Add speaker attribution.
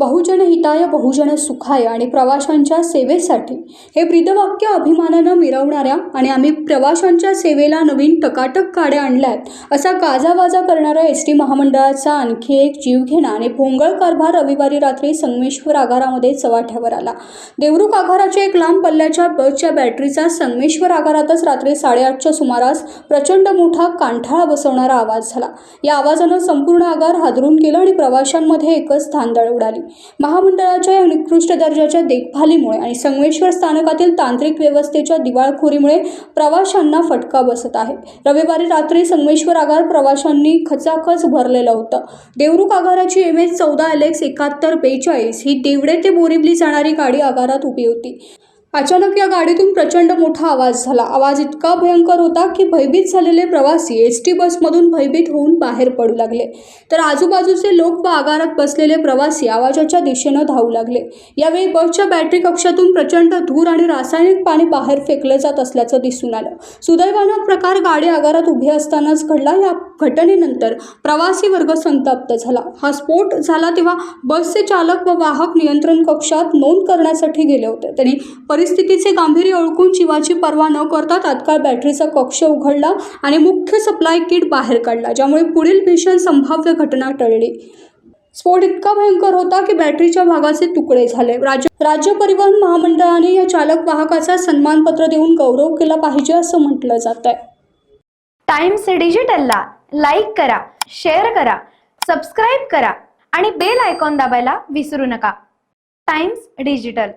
Speaker 1: बहुजन हिताय बहुजन सुखाय आणि प्रवाशांच्या सेवेसाठी हे ब्रीदवाक्य अभिमानानं मिरवणाऱ्या आणि आम्ही प्रवाशांच्या सेवेला नवीन टकाटक गाड्या आणल्यात असा गाजावाजा करणाऱ्या एसटी महामंडळाचा आणखी एक जीवघेणा आणि भोंगळ कारभार रविवारी रात्री संगमेश्वर आगारामध्ये चव्हाट्यावर आला। देवरुख आगाराच्या एक लांब पल्ल्याच्या बसच्या बॅटरीचा संगमेश्वर आगारातच रात्री 8:30च्या सुमारास प्रचंड मोठा कांठाळा बसवणारा आवाज झाला। या आवाजानं संपूर्ण आगार हादरून गेलं आणि प्रवाशांमध्ये एकच धांदळ उडाली। महामंडळाच्या या निकृष्ट दर्जाच्या देखभालीमुळे आणि संगमेश्वर स्थानकातील तांत्रिक व्यवस्थेच्या दिवाळखोरीमुळे प्रवाशांना फटका बसत आहे। रविवारी रात्री संगमेश्वर आगार प्रवाशांनी खचाखच भरलेलं होतं। देवरुख आगाराची MS 14 LX 7142 ही देवडे ते बोरिवली जाणारी गाडी आगारात उभी होती। अचानक या गाडीतून प्रचंड मोठा आवाज झाला। आवाज इतका भयंकर होता की भयभीत झालेले प्रवासी एसटी बसमधून भयभीत होऊन बाहेर पडू लागले, तर आजूबाजूचे लोक व आगारात बसलेले प्रवासी आवाजाच्या दिशेनं धावू लागले। यावेळी बसच्या बॅटरी कक्षातून प्रचंड धूर आणि रासायनिक पाणी बाहेर फेकले जात असल्याचं दिसून आलं। सुदैवानं प्रकार गाडी आगारात उभी असतानाच घडला। या घटनेनंतर प्रवासी वर्ग संतप्त झाला। हा स्फोट झाला तेव्हा बसचे चालक व वाहक नियंत्रण कक्षात नोंद करण्यासाठी गेले होते। त्यांनी परिस्थितीचे गांभीर्य ओळखून जीवाची पर्वा न करता तात्काळ बॅटरीचा कक्ष उघडला आणि मुख्य सप्लाय किट बाहेर काढला, ज्यामुळे पुढील भीषण संभाव्य घटना टळली। स्फोट इतका भयंकर होता की बॅटरीच्या भागाचे तुकडे झाले। राज्य परिवहन महामंडळाने या चालक वाहकाचा सन्मानपत्र देऊन गौरव केला पाहिजे असं म्हटलं जात आहे।
Speaker 2: टाइम्स डिजिटलला लाईक करा, शेअर करा, सबस्क्राईब करा आणि बेल आयकॉन दाबायला विसरू नका। Times digital.